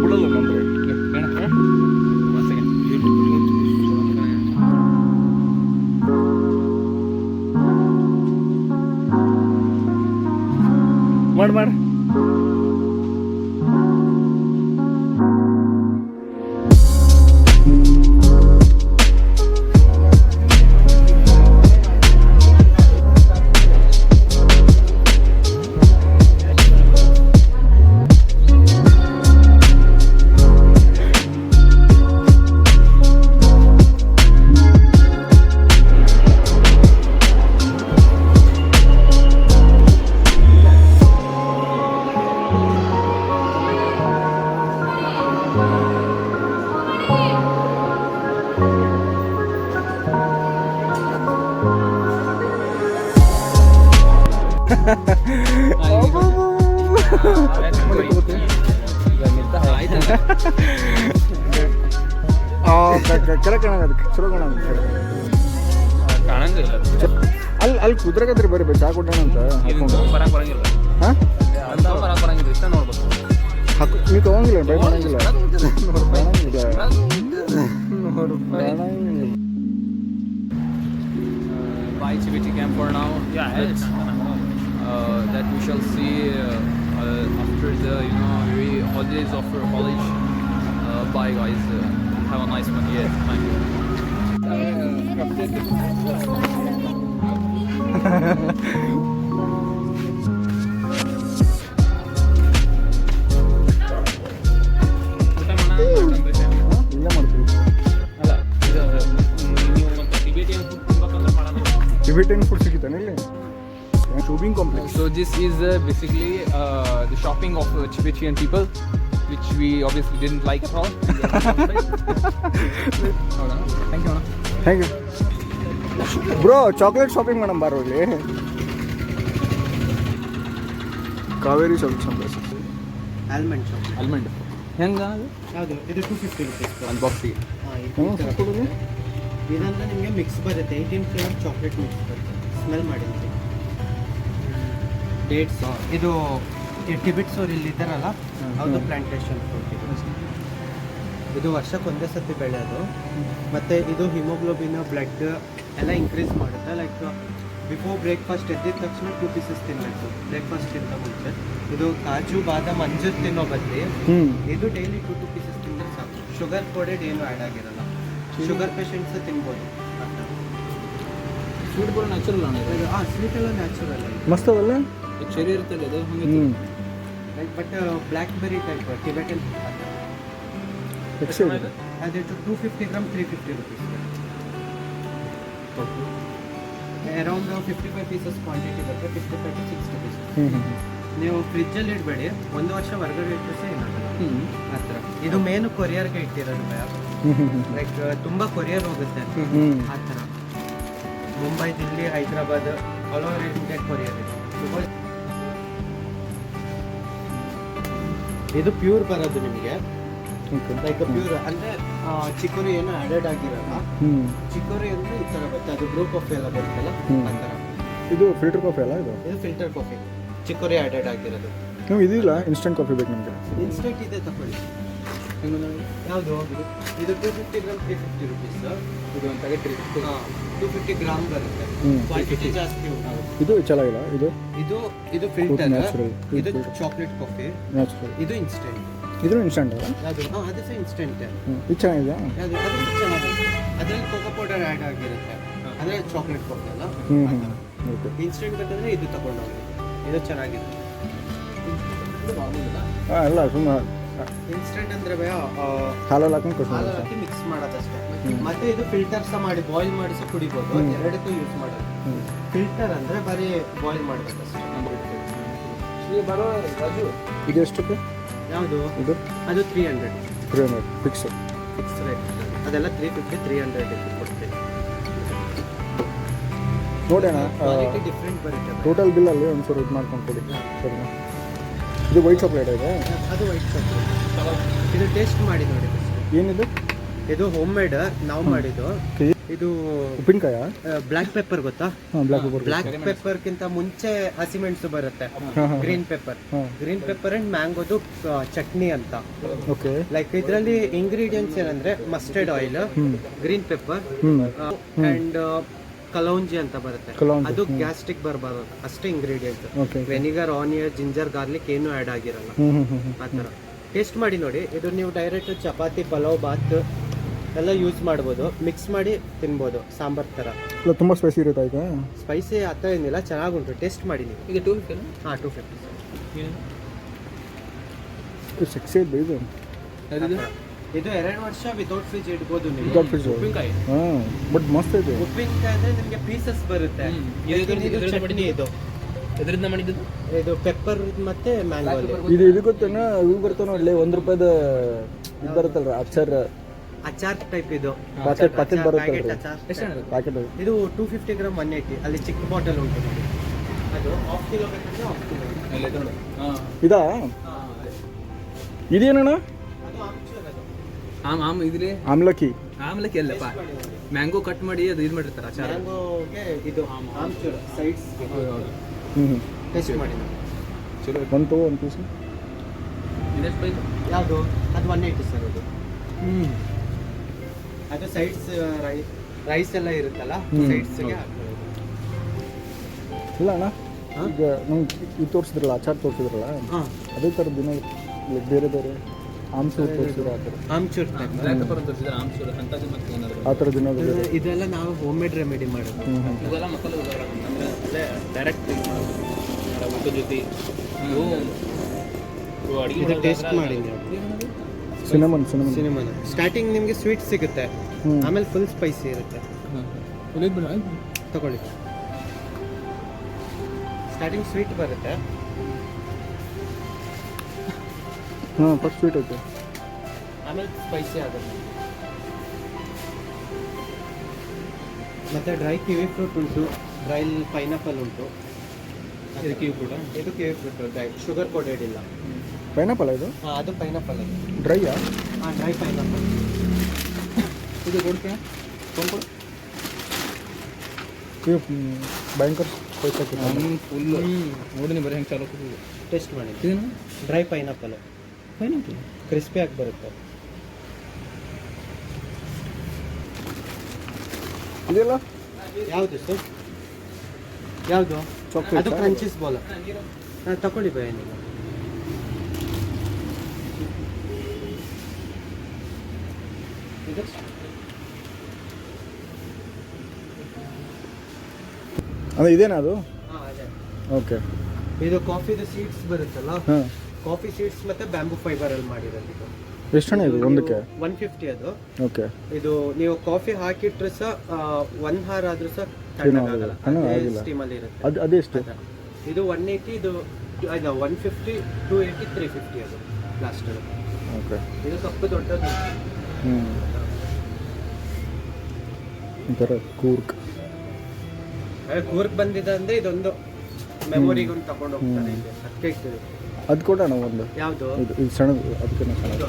ಬಿಡಲ್ಲ ನಂದ್ರೆ ಮಾಡಿ ಕೆಳ ಕಾಣೋದಕ್ಕೆ ಚಲೋ ಕಾಣಂಗಿಲ್ಲ ಅಲ್ಲಿ ಕುದ್ರಾಗದ್ರಿ ಬರ್ರಿ ಚಾ ಕೊಟ್ಟಣ ಅಂತ ಹಾಂ ಇಷ್ಟ ನೋಡ್ಬೇಕು ನೀವು ತಗೊಂಗಿಲ್ಲ ಬೈ ಮಾಡಂಗಿಲ್ಲ buy CBT camp for now. That we shall see after the very holidays of college. Bye guys. Have a nice one. Yes, thank you. Tibetan food ಸಿಗುತ್ತಾನೆ ಇಲ್ಲಿ shopping complex. So this is basically the shopping of Tibetan people, which we obviously didn't like at all. Thank you. Bro, chocolate shopping madam baro ಇಲ್ಲಿ. Kaveri shopping complex. Almond chocolate. Almond. ಹೆಂಗ ಯಾವುದು ಇದು 250 rupees ಒಂದು ಬಾಕ್ಸಿಗೆ. ಇದಂದ್ರೆ ನಿಮಗೆ mix ಬರುತ್ತೆ 18 flavour chocolate mix ಬರುತ್ತೆ smell ಮಾಡಿದ್ರಿ dates ಇದು ಟಿಬಿಟ್ಸ್ ಅವ್ರು ಇಲ್ಲಿ ಇದ್ದಾರಲ್ಲ ಅವ್ರದ್ದು ಪ್ಲಾಂಟೇಶನ್ ಫ್ರೂಟ್ ಇದು ವರ್ಷಕ್ಕೆ ಒಂದೇ ಸತಿ ಬೆಳೆಯೋದು ಮತ್ತು ಇದು ಹಿಮೋಗ್ಲೋಬಿನ್ ಬ್ಲಡ್ ಎಲ್ಲ ಇನ್ಕ್ರೀಸ್ ಮಾಡುತ್ತೆ ಲೈಕ್ ಬಿಫೋರ್ ಬ್ರೇಕ್ಫಾಸ್ಟ್ ಎದ್ದಿದ ತಕ್ಷಣ 2 ಪೀಸಸ್ ತಿನ್ನಬೇಕು ಬ್ರೇಕ್ಫಾಸ್ಟಿಂದ ಮುಂಚೆ ಇದು ಕಾಜು ಬಾದಾಮ್ ಅಂಜೂರ್ ತಿನ್ನೋ ಬದಲಿ ಇದು ಡೈಲಿ 2 ಪೀಸಸ್ ತಿಂದರೆ ಸಾಕು ಶುಗರ್ ಕೋಡೆಡ್ ಏನು ಆ್ಯಡ್ ಆಗಿರಲ್ಲ ಶುಗರ್ ಪೇಷಂಟ್ಸ್ ತಿನ್ಬೋದು ಸ್ವೀಟ್ ಕೂಡ ನ್ಯಾಚುರಲ್ ಅಣ್ಣ ಸ್ವೀಟ್ ಎಲ್ಲ ನ್ಯಾಚುರಲ್ ಮಸ್ತ್ ಅವಲ್ಲ ಚೆರಿ ಇರ್ತಲ್ಲ ಅದು like but black berry type Tibetan ಅದು 250 gram 350 rupees around 55 pieces quantity ಬರುತ್ತೆ 55 to 60 ಪೀಸಸ್ ನೀವು ಫ್ರಿಜ್ಜಲ್ಲಿ ಇಡಬೇಡಿ ಒಂದು ವರ್ಷ ಹೊರಗಡೆ ಇಟ್ಟರೆ ಸಹ ಏನಾಗಲ್ಲ ಆ ಥರ ಇದು ಮೇನು ಕೊರಿಯರ್ಗೆ ಇಟ್ಟಿರೋದು ಲೈಕ್ ತುಂಬ ಕೊರಿಯರ್ ಹೋಗುತ್ತೆ ಆ ಥರ Mumbai Delhi Hyderabad all over India courier ಇದೆ ಇದು ಪ್ಯೂರ್ ಬರೋದು ನಿಮಗೆ ಲೈಕ್ ಪ್ಯೂರ್ ಅಂದರೆ ಚಿಕೋರಿ ಏನೋ ಆ್ಯಡೆಡ್ ಆಗಿರಲ್ಲ ಚಿಕೋರಿ ಅಂದರೆ ಈ ಥರ ಬರುತ್ತೆ ಅದು ಬ್ರೂ ಕಾಫಿ ಎಲ್ಲ ಬರುತ್ತಲ್ಲ ಆ ಥರ ಇದು ಫಿಲ್ಟರ್ ಕಾಫಿ ಅಲ್ಲ ಇದು ಫಿಲ್ಟರ್ ಕಾಫಿ ಚಿಕೋರಿ ಆ್ಯಡೆಡ್ ಆಗಿರೋದು ನೀವು ಇದಿಲ್ಲ ಇನ್ಸ್ಟೆಂಟ್ ಕಾಫಿ ಬೇಕು ನಮಗೆ ಇನ್ಸ್ಟೆಂಟ್ ಇದೆ ತಗೊಳ್ಳಿ ಯಾವುದು ಇದು 250 ಗ್ರಾಮ್ 350 rupees ಇದು ಒಂದು ಪ್ಯಾಕೆಟ್ 250 ಗ್ರಾಮ್ ಬರುತ್ತೆ ಕ್ವಾಂಟಿಟಿ ಜಾಸ್ತಿ ಇದು ಚೆನ್ನಾಗಿಲ್ಲ ಇದು ಇದು ಇದು ಫಿಲ್ಟರ್ ಇದು ಚಾಕ್ಲೇಟ್ ಕಾಫಿ ನ್ಯಾಚುರಲ್ ಇದು ಇನ್ಸ್ಟೆಂಟ್ ಇದು ಇನ್ಸ್ಟೆಂಟ್ ಯಾವುದು ಅದು ಸಹ ಇನ್ಸ್ಟೆಂಟ್ ಇದು ಚೆನ್ನಾಗಿದೆ ಯಾವುದು ಅದು ಚೆನ್ನಾಗಿದೆ ಅದರಲ್ಲಿ ಕೋಕೋ ಪೌಡರ್ ಆ್ಯಡ್ ಆಗಿರುತ್ತೆ ಅಂದರೆ ಚಾಕ್ಲೇಟ್ ಕಾಫಿ ಅಲ್ಲ ಇನ್ಸ್ಟೆಂಟ್ ಬೇಕಂದರೆ ಇದು ತಗೊಂಡು ಹೋಗಿ ಇದು ಚೆನ್ನಾಗಿದೆ ಎಲ್ಲ ಸುಮ್ಮನೆ ಇನ್ಸ್ಟೆಂಟ್ ಅಂದರೆ ಹಾಲಲ್ಲಿ ಹಾಕೊಂಡು ಹಾಲು ಹಾಕಿ ಮಿಕ್ಸ್ ಮಾಡೋದಷ್ಟೇ ಮತ್ತೆ ಇದು ಫಿಲ್ಟರ್ ಸಹ ಮಾಡಿ ಬಾಯ್ಲ್ ಮಾಡಿ ಸಹ ಕುಡಿಬೋದು ಎರಡಕ್ಕೂ ಯೂಸ್ ಮಾಡೋದು ಫಿಲ್ಟರ್ ಅಂದರೆ ಬರೀ ಬಾಯ್ಲ್ ಮಾಡಬೇಕಷ್ಟೇ ಬರೋ ರಾಜು ಇದು ಎಷ್ಟಕ್ಕೆ ಯಾವುದು ಇದು ಅದು 300 ಫಿಕ್ಸ್ ರೇಟ್ ಅದೆಲ್ಲ 350 300 ಕೊಡ್ತೀನಿ ನೋಡೋಣ ಕ್ವಾಲಿಟಿ ಡಿಫ್ರೆಂಟ್ ಬರುತ್ತೆ ಟೋಟಲ್ ಬಿಲ್ಲಲ್ಲಿ ಒಂದು ಸ್ವಲ್ಪ ಇದು ಮಾಡ್ಕೊಂಡು ಕೊಡಿ ಸರಿನಾ ಇದು ವೈಟ್ ಚಾಕ್ಲೇಟ್ ಇದೆ ಅದು ವೈಟ್ ಚಾಕ್ಲೇಟ್ ಇದು ಟೇಸ್ಟ್ ಮಾಡಿ ನೋಡಿ ಏನಿದು ಇದು ಹೋಮ್ ಮೇಡ್ ನಾವು ಮಾಡಿದ್ದು ಇದು ಉಪ್ಪಿನಕಾಯ? ಬ್ಲ್ಯಾಕ್ ಪೆಪ್ಪರ್ ಗೊತ್ತಾ? ಹಾಂ, ಬ್ಲ್ಯಾಕ್ ಪೆಪ್ಪರ್. ಬ್ಲ್ಯಾಕ್ ಪೆಪ್ಪರ್ಗಿಂತ ಮುಂಚೆ ಹಸಿಮೆಣಸು ಬರುತ್ತೆ, green pepper. Green pepper and ಮ್ಯಾಂಗೋದು ಚಟ್ನಿ ಅಂತ. ಓಕೆ. ಲೈಕ್ ಇದರಲ್ಲಿ ಇಂಗ್ರೀಡಿಯೆಂಟ್ಸ್ ಏನಂದ್ರೆ mustard oil, green pepper and kalonji ಅಂತ ಬರುತ್ತೆ. ಅದು ಗ್ಯಾಸ್ಟ್ರಿಕ್ ಬರಬಾರ್ದು ಅಷ್ಟೇ ingredient. Vinegar, onion, ginger, garlic ಏನು ಆ್ಯಡ್ ಆಗಿರಲ್ಲ. ಆ ಥರ ಟೇಸ್ಟ್ ಮಾಡಿ ನೋಡಿ. ಇದು ನೀವು ಡೈರೆಕ್ಟ್ ಚಪಾತಿ, ಪಲಾವ್, ಬಾತ್ ಎಲ್ಲ ಯೂಸ್ ಮಾಡ್ಬೋದು, ಮಿಕ್ಸ್ ಮಾಡಿ ತಿನ್ಬೋದು ಸಾಂಬಾರ್ ಥರ. ಇಲ್ಲ, ತುಂಬ ಸ್ಪೈಸಿ ಇರುತ್ತೆ ಈಗ. ಸ್ಪೈಸಿ ಆ ಥರ ಏನಿಲ್ಲ, ಚೆನ್ನಾಗುಂಟು. ಟೇಸ್ಟ್ ಮಾಡಿ ನೀವು. ಇದು 250? ಹಾಂ, 250. ಸೆಕ್ಸಿ ಇದೆ ಇದು. ಇದು 2 ವರ್ಷ ವಿತೌಟ್ ಫ್ರಿಜ್ ಇಡ್ಬೋದು ನೀವು. Without fridge? ಉಪ್ಪಿನಕಾಯಿ. ಹಾಂ, ಬಟ್ ಮಸ್ತ್ ಇದೆ. ಉಪ್ಪಿನಕಾಯಿ ಅಂದರೆ ನಿಮಗೆ ಪೀಸಸ್ ಬರುತ್ತೆ. ಇದು ಚಟ್ನಿ. ಇದರಿಂದ ಮಾಡಿದ್ದು ಇದು ಪೆಪ್ಪರ್ ಮತ್ತೆ ಮ್ಯಾಂಗೋ. ಇದು ಗೊತ್ತೇನೋ, ಇವು ಬರ್ತಾವ ನೋಡಲಿ, ₹1 ಇದು ಬರುತ್ತಲ್ರ ಅಚಾರ್ ಟೈಪ್. ಇದು ಪ್ಯಾಕೆಟ್ ಬರುತ್ತೆ ಪ್ಯಾಕೆಟ್. ಇದು 250 ಗ್ರಾಮ್ 180. ಅಲ್ಲಿ ಚಿಕ್ಕ ಬಾಟಲ್ ಉಂಟು ನೋಡಿ, ಅದು ½ ಕಿಲೋ ಬೇಕಂದ್ರೆ ½ ಕಿಲೋ. ಇದಾ? ಇದೇನಣ್ಣ? ಅದು ಆಮ್ಚೂರ್. ಅದು ಇದ್ರಿ ಆಮ್ಲಕ್ಕಿ. ಆಮ್ಲಕ್ಕಿ ಅಲ್ಲಪ್ಪ, ಮ್ಯಾಂಗೋ ಕಟ್ ಮಾಡಿ ಅದು ಇದು ಮಾಡಿರ್ತಾರೆ ಅಚಾರ. ಮ್ಯಾಂಗೋಗೆ ಇದು ಆಮ್ಚೂರ್ ಸೈಡ್ಸ್. ಟೇಸ್ಟ್ ಮಾಡಿ ಚಲೋ ಬಂತು ಒಂದು ಪೀಸು. ಇದೆಷ್ಟು ಪ್ರೈಸ್? ಯಾವುದು? ಅದು 180 ಸರ್. ಅದು ಅದು ಸೈಡ್ಸ್ ರೈಸ್ ಎಲ್ಲ ಇರುತ್ತಲ್ಲ, ಸೈಡ್ಸ್ಗೆ ಹಾಕ್ಬೋದು. ಇಲ್ಲ ಅಣ್ಣ, ಈಗ ನಂಗೆ ಇದು ತೋರಿಸಿದ್ರಲ್ಲ, ಅಚಾರ್ ತೋರಿಸಿದ್ರಲ್ಲ, ಅದೇ ಥರ ದಿನ ಬೇರೆ ಬೇರೆ ಆಮ್ಚೂರ್ ತೋರಿಸಿದ್ರು. ಆ ಥರ ಆಮ್ಚೂರ್ ಬ್ಲ್ಯಾಕ್ ಪೆಪ್ಪರ್ ತೋರಿಸಿದ್ರೆ ಆಮ್ಚೂರ್ ಅಂತದ್ದು ಮತ್ತೆ ಏನಾದ್ರು ಆ ಥರ ದಿನ ಬೇರೆ. ಇದೆಲ್ಲ ನಾವು ಹೋಮ್ ಮೇಡ್ ರೆಮಿಡಿ ಮಾಡೋದು. ಇದೆಲ್ಲ ಮಸಾಲೆ ಅಂದರೆ ಡೈರೆಕ್ಟ್ ಯೂಸ್ ಮಾಡೋದು ಊಟದ ಜೊತೆ. ಇದು ಟೇಸ್ಟ್ ಮಾಡಿ ನೀವು. ಸಿನಮನ್. ಸ್ಟಾರ್ಟಿಂಗ್ ನಿಮಗೆ ಸ್ವೀಟ್ ಸಿಗುತ್ತೆ, ಆಮೇಲೆ ಫುಲ್ ಸ್ಪೈಸಿ ಇರುತ್ತೆ. ತಗೊಳ್ಳಿ. ಸ್ಟಾರ್ಟಿಂಗ್ ಸ್ವೀಟ್ ಬರುತ್ತೆ, ಹಾಂ, ಫಸ್ಟ್ ಸ್ವೀಟ್ ಐತೆ, ಆಮೇಲೆ ಸ್ಪೈಸಿ ಆಗುತ್ತೆ. ಮತ್ತೆ ಡ್ರೈ ಕಿವಿ ಫ್ರೂಟ್ ಉಂಟು, ಡ್ರೈ ಪೈನಾಪಲ್ ಉಂಟು. ಇದು ಕಿವಿ ಫ್ರೂಟ್. ಇದು kiwi fruit dry, sugar coated ಇಲ್ಲ. ಪೈನಾಪಲ್ ಇದು? ಹಾಂ, ಅದು ಪೈನಾಪಲ್. ಅದು ಡ್ರೈಯಾ? ಹಾಂ, ಡ್ರೈ ಪೈನಾಪಲ್. ಇದು ಕೊಡ್ತೀಯ? ಇದು ಭಯಂಕರ ಸ್ಪೈಸ್ ಹಾಕಿತ್ತು. ಫುಲ್ಲು ನೋಡಿ ಬರೀ ಹೆಂಗೆ ಚಾಲು. ಟೇಸ್ಟ್ ಮಾಡಿ. ಇದೇನು? Dry pineapple. ಕ್ರಿಸ್ಪಿ ಆಗಿ ಬರುತ್ತೆ. ಇದೆಲ್ಲ ಯಾವುದು ಸರ್? ಯಾವುದು? ಚಾಕ್ಲೇಟ್. ಅದು ಕ್ರಂಚೀಸ್ ಬಾಲ್. ತಗೊಳ್ಳಿ ಭಯ ನೀವು. ಇದು ಅಂದರೆ ಇದೇನಾ ಅದು? ಹಾಂ, ಅದೇ. ಓಕೆ. ಇದು ಕಾಫಿದು ಸೀಡ್ಸ್ ಬರುತ್ತಲ್ಲ, ಹಾಂ, ಕಾಫಿ ಸೀಡ್ಸ್ ಮತ್ತೆ ಬ್ಯಾಂಬೂ ಫೈಬರ್ ಅಲ್ಲಿ ಮಾಡಿರೋದು. ಇದು ಎಷ್ಟು ಹಣ ಇದು ಒಂದಕ್ಕೆ? 150 ಅದು. ಓಕೆ. ಇದು ನೀವು ಕಾಫಿ ಹಾಕಿಟ್ರೆ ಸಹ 1 hour ಆದ್ರೂ ಸಹ ತಣ್ಣಗಾಗಲ್ಲ, ಸ್ಟೀಮಲ್ಲಿ ಇರುತ್ತೆ. ಅದೇ ಎಷ್ಟು? ಇದು 180, ಇದು 150, 280, 350 ಅದು ಲಾಸ್ಟ್. ಓಕೆ. ಇದು ಸ್ವಲ್ಪ ದೊಡ್ಡದು. ಒಂಥರ ಕೂರ್ಕ್ ಬಂದಿದೆ ಅಂದ್ರೆ ಇದೊಂದು ಮೆಮೊರಿಗೊಂದು ತಗೊಂಡು ಹೋಗ್ತಾರೆ. ಇಲ್ಲಿ ಅದಕ್ಕೆ ಇರ್ತದೆ. ಅದು ಕೊಡೋಣ ಒಂದು. ಯಾವುದು? ಇದು ಸಣ್ಣದು, ಅದಕ್ಕೆ ಸಣ್ಣದು.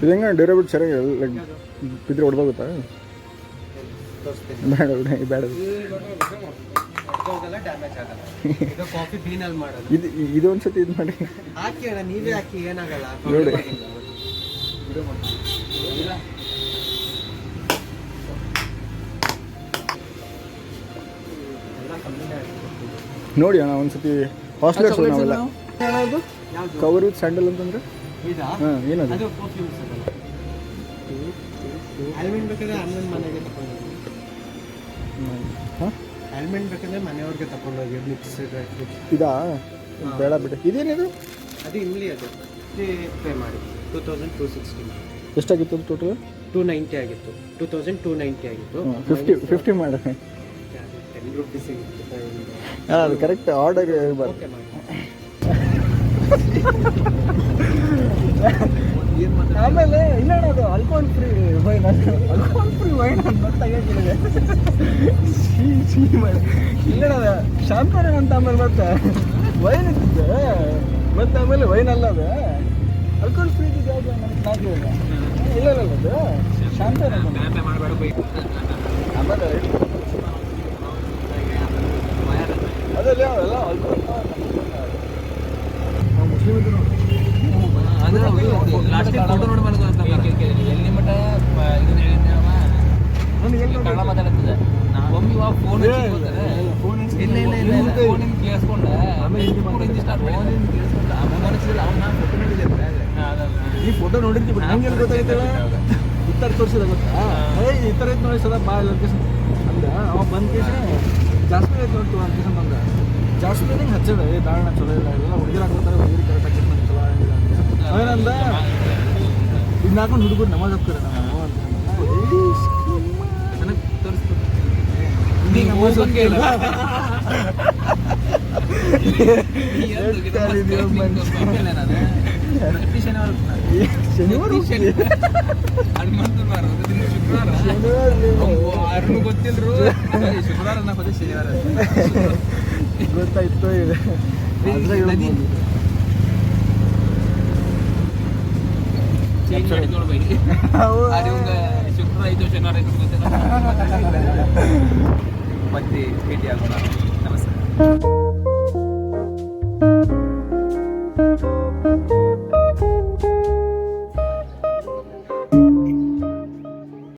ಇದು ಹೆಂಗೆ ಡ್ಯೂರೇಬಲ್ ಚೆನ್ನಾಗಿ ಲೈಕ್ ಬಿದ್ದರೆ ಹೊಡೆದೋಗುತ್ತಾ? ತೋರಿಸ್ತೀನಿ. ಬೇಡ ಬೇಡ. ಡ್ಯಾಮೇಜ್ ಆಗಲ್ಲ. ಇದು ಕಾಫಿ ಬೀನಲ್ಲಿ ಮಾಡೋದು. ಇದು ಒಂದ್ಸತಿ ಇದು ಮಾಡಿ ಹಾಕಿ ಅಣ್ಣ, ನೀವೇ ಹಾಕಿ, ಏನಾಗಲ್ಲ ನೋಡಿ. ನೋಡಿ ಅಣ್ಣ ಒಂದ್ಸತಿ ಹಾಸ್ಟೆಲ್ಸ್ ನಾವೆಲ್ಲ. ಯಾವುದು? ಕವರ್ ವಿತ್ ಸ್ಯಾಂಡಲ್ ಅಂತಂದ್ರೆ ಇದಾ? ಹಾಂ, ಏನದು? ಅದು ಪರ್ಫ್ಯೂಮ್ಸ್ ಅದಲ್ಲ. ಆಲ್ಮಂಡ್ ಬೇಕಾದ್ರೆ ಆಲ್ಮಂಡ್ ಮನೆಗೆ ತಗೊಂಡೋಗಿ. ಹಾಂ, ಆಲ್ಮಂಡ್ ಬೇಕಂದ್ರೆ ಮನೆಯವ್ರಿಗೆ ತಗೊಂಡೋಗಿ ಮಿಕ್ಸ್ ಡ್ರೈ ಫ್ರೂಟ್ಸ್. ಇದಾ? ಬೇಡ ಬಿಡಿ. ಇದೇನಿದು? ಅದು ಇಮ್ಲಿ. ಅದು ಪೇ ಮಾಡಿ 2260. ಎಷ್ಟಾಗಿತ್ತು ಅದು ಟೋಟಲ್? 290 ಆಗಿತ್ತು. 2290 ಆಗಿತ್ತು. 50 ಮಾಡಿ. 10 ರೂಪೀಸ್ ಸಿಗುತ್ತೆ. ಅದು ಕರೆಕ್ಟ್ ಆರ್ಡರ್ ಇರಬಾರ್ದು. ಓಕೆ ಮಾಡಿ. ಆಮೇಲೆ ಇಲ್ಲ ಅದು alcohol free wine. Alcohol free wine ಅಂತ ತೆಗಿಯೋದಿಲ್ಲ. ಇಲ್ಲ ಶಾಂಪೇನ್ ಅಂತ ಆಮೇಲೆ ಮತ್ತೆ ವೈನ್ ಇರ್ತದೆ, ಮತ್ತೆ ಆಮೇಲೆ ವೈನ್ ಅಲ್ಲ ಅದು. ಆಲ್ಕೋಹಾಲ್ ಫ್ರೀ ಇದೆ ಯಾವುದು ನನಗೆ ನಾಲ್ಕು ಇಲ್ಲ ಇಲ್ಲ ಅದು ಶಾಂತ ಮಾಡಬೇಡ ಬೈಕ್ ಆಮೇಲೆ ಅದಲ್ಲ ಅವೆಲ್ಲ ಆಲ್ಕೋಹಾಲ್ ಮುಸ್ಲಿಮ್ ಇದ್ರು ಲಾಸ್ಟ್ ಫೋಟೋ ನೋಡಿ ಎಲ್ಲಿ ಮಟ್ಟ ಇದನ್ನ ಹೇಳಿದ್ದೆ ಕನ್ನಡ ಮಾತಾಡುತ್ತದೆ ಒಮ್ಮೆ ಇವಾಗ ಫೋನ್ ಇಲ್ಲ ಇಲ್ಲ ಇಲ್ಲ ಫೋನ್ ಕೇಳಿಸ್ಕೊಂಡೆ ಆಮೇಲೆ ಹಿಂದಿ ಸ್ಟಾರ್ಟ್ ಕೇಳಿಸ್ಕೊಂಡೆ ಮನಸ್ಸಿಲ್ಲ ಅವ್ನು ನಾನು ಫೋಟೋ ನೋಡಿದ್ದೆ ಈ ಫೋಟೋ ನೋಡಿರ್ತೀವಿ ಹಂಗೆ ಗೊತ್ತಾಗ್ತೇವೆ ಈ ಥರ ತೋರಿಸಿದ ಗೊತ್ತಾ ಈ ಥರ ಐತೆ ನೋಡಿ ಸದಾ ಬಾ ಲೊಕೇಶನ್ ಅಂದ ಅವ ಬಂದ ಕೇಸ ಜಾಸ್ಮಿನ್ ಐತೆ ನೋಡ್ತು ಅಂತ ಕೇಸ ಬಂದ ಜಾಸ್ಮಿನ್ ಹಿಂಗೆ ಹಚ್ಚದ ಬೇಡ ಚಲೋ ಇಲ್ಲ ಎಲ್ಲ ಹುಡುಗಿರು ಹಾಕೋತಾರೆ ಹುಡುಗಿರು ಕರೆಕ್ಟ್ ಆಗಿ ಚಲೋ ಆಗಿಲ್ಲ ಅವೇನಂದ ಇದು ಹಾಕೊಂಡು ಹುಡುಗರು ನಮಾಜ್ ಹೋಗ್ತಾರೆ ನಾವು ಅಂತ ನನಗೆ ತೋರಿಸ್ಕೊಡ್ತೀನಿ ಶನಿವಾರ ಗೊತ್ತಿಲ್ರು ಶುಕ್ರವಾರ ಅನ್ನೋದು ಶನಿವಾರ ಗೊತ್ತಾಯ್ತು ಇದೆ ಚೇಂಜ್ ಮಾಡಿ ನೋಡ್ಬೇಕು ಶುಕ್ರವಾರ ಆಯ್ತು ಶನಿವಾರ ಆಯ್ತು ಗೊತ್ತಿಲ್ಲ ಮತ್ತೆ ಭೇಟಿ ಆಗೋಣ ನಮಸ್ಕಾರ